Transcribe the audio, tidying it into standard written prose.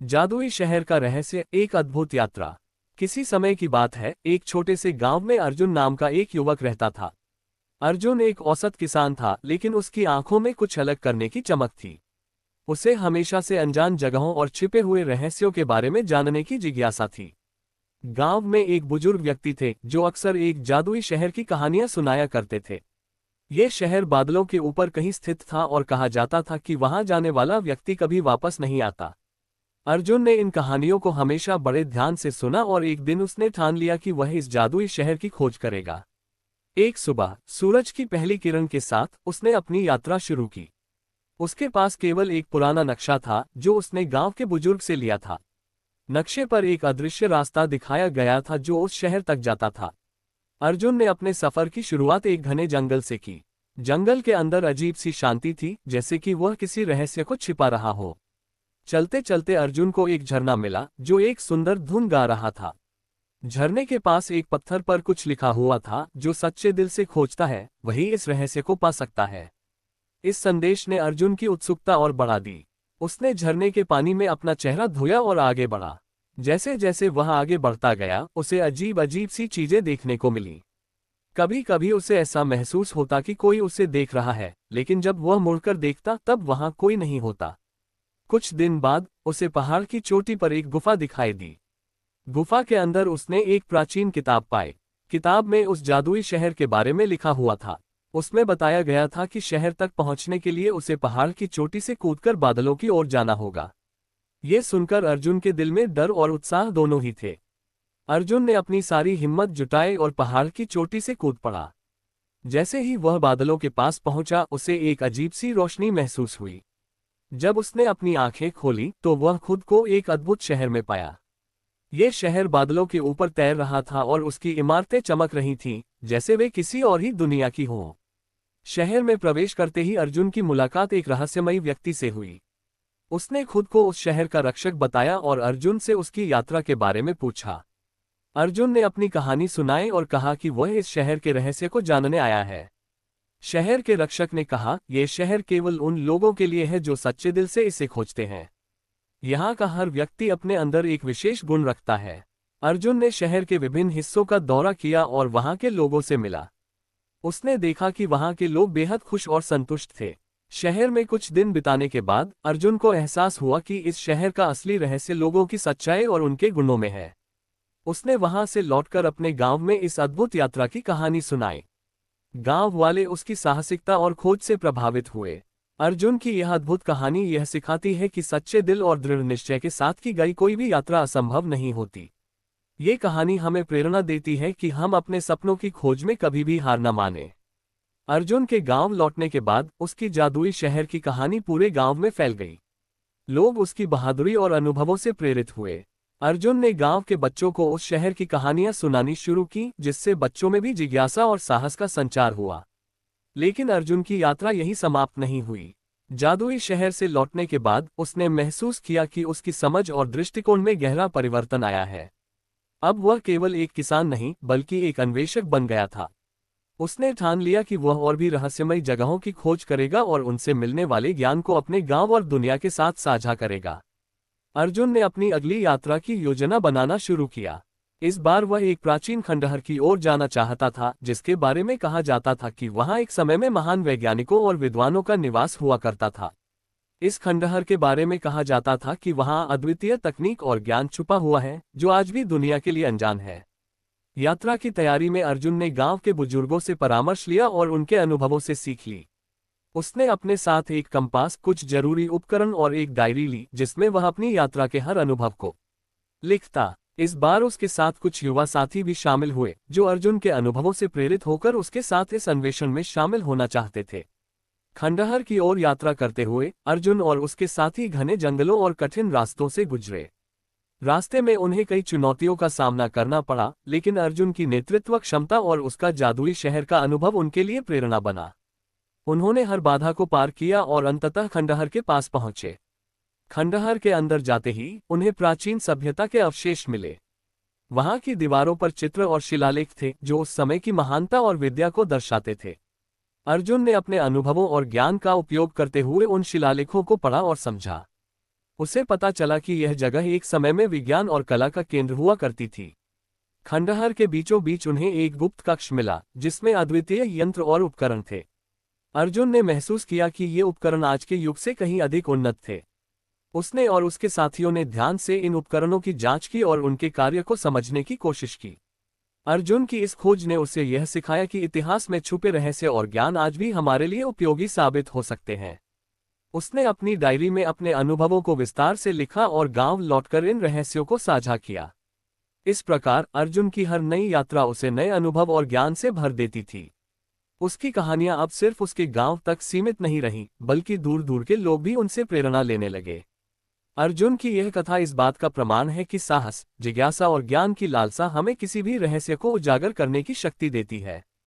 जादुई शहर का रहस्य, एक अद्भुत यात्रा। किसी समय की बात है, एक छोटे से गांव में अर्जुन नाम का एक युवक रहता था। अर्जुन एक औसत किसान था, लेकिन उसकी आंखों में कुछ अलग करने की चमक थी। उसे हमेशा से अनजान जगहों और छिपे हुए रहस्यों के बारे में जानने की जिज्ञासा थी। गांव में एक बुजुर्ग व्यक्ति थे जो अक्सर एक जादुई शहर की कहानियां सुनाया करते थे। ये शहर बादलों के ऊपर कहीं स्थित था और कहा जाता था कि वहां जाने वाला व्यक्ति कभी वापस नहीं आता। अर्जुन ने इन कहानियों को हमेशा बड़े ध्यान से सुना और एक दिन उसने ठान लिया कि वह इस जादुई शहर की खोज करेगा। एक सुबह सूरज की पहली किरण के साथ उसने अपनी यात्रा शुरू की। उसके पास केवल एक पुराना नक्शा था जो उसने गांव के बुजुर्ग से लिया था। नक्शे पर एक अदृश्य रास्ता दिखाया गया था जो उस शहर तक जाता था। अर्जुन ने अपने सफर की शुरुआत एक घने जंगल से की। जंगल के अंदर अजीब सी शांति थी, जैसे कि वह किसी रहस्य को छिपा रहा हो। चलते चलते अर्जुन को एक झरना मिला जो एक सुंदर धुन गा रहा था। झरने के पास एक पत्थर पर कुछ लिखा हुआ था, जो सच्चे दिल से खोजता है वही इस रहस्य को पा सकता है। इस संदेश ने अर्जुन की उत्सुकता और बढ़ा दी। उसने झरने के पानी में अपना चेहरा धोया और आगे बढ़ा। जैसे जैसे वह आगे बढ़ता गया, उसे अजीब अजीब सी चीजें देखने को मिली। कभी कभी उसे ऐसा महसूस होता कि कोई उसे देख रहा है, लेकिन जब वह मुड़कर देखता तब वहां कोई नहीं होता। कुछ दिन बाद उसे पहाड़ की चोटी पर एक गुफा दिखाई दी। गुफा के अंदर उसने एक प्राचीन किताब पाई। किताब में उस जादुई शहर के बारे में लिखा हुआ था। उसमें बताया गया था कि शहर तक पहुंचने के लिए उसे पहाड़ की चोटी से कूदकर बादलों की ओर जाना होगा। ये सुनकर अर्जुन के दिल में डर और उत्साह दोनों ही थे। अर्जुन ने अपनी सारी हिम्मत जुटाई और पहाड़ की चोटी से कूद पड़ा। जैसे ही वह बादलों के पास पहुंचा, उसे एक अजीब सी रोशनी महसूस हुई। जब उसने अपनी आंखें खोली तो वह खुद को एक अद्भुत शहर में पाया। ये शहर बादलों के ऊपर तैर रहा था और उसकी इमारतें चमक रही थीं, जैसे वे किसी और ही दुनिया की हों। शहर में प्रवेश करते ही अर्जुन की मुलाकात एक रहस्यमयी व्यक्ति से हुई। उसने खुद को उस शहर का रक्षक बताया और अर्जुन से उसकी यात्रा के बारे में पूछा। अर्जुन ने अपनी कहानी सुनाई और कहा कि वह इस शहर के रहस्य को जानने आया है। शहर के रक्षक ने कहा, यह शहर केवल उन लोगों के लिए है जो सच्चे दिल से इसे खोजते हैं। यहाँ का हर व्यक्ति अपने अंदर एक विशेष गुण रखता है। अर्जुन ने शहर के विभिन्न हिस्सों का दौरा किया और वहाँ के लोगों से मिला। उसने देखा कि वहाँ के लोग बेहद खुश और संतुष्ट थे। शहर में कुछ दिन बिताने के बाद अर्जुन को एहसास हुआ कि इस शहर का असली रहस्य लोगों की सच्चाई और उनके गुणों में है। उसने वहाँ से लौटकर अपने गांव में इस अद्भुत यात्रा की कहानी सुनाई। गांव वाले उसकी साहसिकता और खोज से प्रभावित हुए। अर्जुन की यह अद्भुत कहानी यह सिखाती है कि सच्चे दिल और दृढ़ निश्चय के साथ की गई कोई भी यात्रा असंभव नहीं होती। ये कहानी हमें प्रेरणा देती है कि हम अपने सपनों की खोज में कभी भी हार न माने। अर्जुन के गांव लौटने के बाद उसकी जादुई शहर की कहानी पूरे गांव में फैल गई। लोग उसकी बहादुरी और अनुभवों से प्रेरित हुए। अर्जुन ने गांव के बच्चों को उस शहर की कहानियां सुनानी शुरू की, जिससे बच्चों में भी जिज्ञासा और साहस का संचार हुआ। लेकिन अर्जुन की यात्रा यही समाप्त नहीं हुई। जादुई शहर से लौटने के बाद उसने महसूस किया कि उसकी समझ और दृष्टिकोण में गहरा परिवर्तन आया है। अब वह केवल एक किसान नहीं, बल्कि एक अन्वेषक बन गया था। उसने ठान लिया कि वह और भी रहस्यमयी जगहों की खोज करेगा और उनसे मिलने वाले ज्ञान को अपने गांव और दुनिया के साथ साझा करेगा। अर्जुन ने अपनी अगली यात्रा की योजना बनाना शुरू किया। इस बार वह एक प्राचीन खंडहर की ओर जाना चाहता था, जिसके बारे में कहा जाता था कि वहां एक समय में महान वैज्ञानिकों और विद्वानों का निवास हुआ करता था। इस खंडहर के बारे में कहा जाता था कि वहां अद्वितीय तकनीक और ज्ञान छुपा हुआ है, जो आज भी दुनिया के लिए अनजान है। यात्रा की तैयारी में अर्जुन ने गांव के बुजुर्गों से परामर्श लिया और उनके अनुभवों से सीख ली। उसने अपने साथ एक कंपास, कुछ जरूरी उपकरण और एक डायरी ली, जिसमें वह अपनी यात्रा के हर अनुभव को लिखता। इस बार उसके साथ कुछ युवा साथी भी शामिल हुए, जो अर्जुन के अनुभवों से प्रेरित होकर उसके साथ इस अन्वेषण में शामिल होना चाहते थे। खंडहर की ओर यात्रा करते हुए अर्जुन और उसके साथी घने जंगलों और कठिन रास्तों से गुजरे। रास्ते में उन्हें कई चुनौतियों का सामना करना पड़ा, लेकिन अर्जुन की नेतृत्व क्षमता और उसका जादुई शहर का अनुभव उनके लिए प्रेरणा बना। उन्होंने हर बाधा को पार किया और अंततः खंडहर के पास पहुंचे। खंडहर के अंदर जाते ही उन्हें प्राचीन सभ्यता के अवशेष मिले। वहां की दीवारों पर चित्र और शिलालेख थे, जो उस समय की महानता और विद्या को दर्शाते थे। अर्जुन ने अपने अनुभवों और ज्ञान का उपयोग करते हुए उन शिलालेखों को पढ़ा और समझा। उसे पता चला कि यह जगह एक समय में विज्ञान और कला का केंद्र हुआ करती थी। खंडहर के बीचों बीच उन्हें एक गुप्त कक्ष मिला, जिसमें अद्वितीय यंत्र और उपकरण थे। अर्जुन ने महसूस किया कि ये उपकरण आज के युग से कहीं अधिक उन्नत थे। उसने और उसके साथियों ने ध्यान से इन उपकरणों की जांच की और उनके कार्य को समझने की कोशिश की। अर्जुन की इस खोज ने उसे यह सिखाया कि इतिहास में छुपे रहस्य और ज्ञान आज भी हमारे लिए उपयोगी साबित हो सकते हैं। उसने अपनी डायरी में अपने अनुभवों को विस्तार से लिखा और गांव लौटकर इन रहस्यों को साझा किया। इस प्रकार अर्जुन की हर नई यात्रा उसे नए अनुभव और ज्ञान से भर देती थी। उसकी कहानियां अब सिर्फ उसके गांव तक सीमित नहीं रहीं, बल्कि दूर दूर के लोग भी उनसे प्रेरणा लेने लगे। अर्जुन की यह कथा इस बात का प्रमाण है कि साहस, जिज्ञासा और ज्ञान की लालसा हमें किसी भी रहस्य को उजागर करने की शक्ति देती है।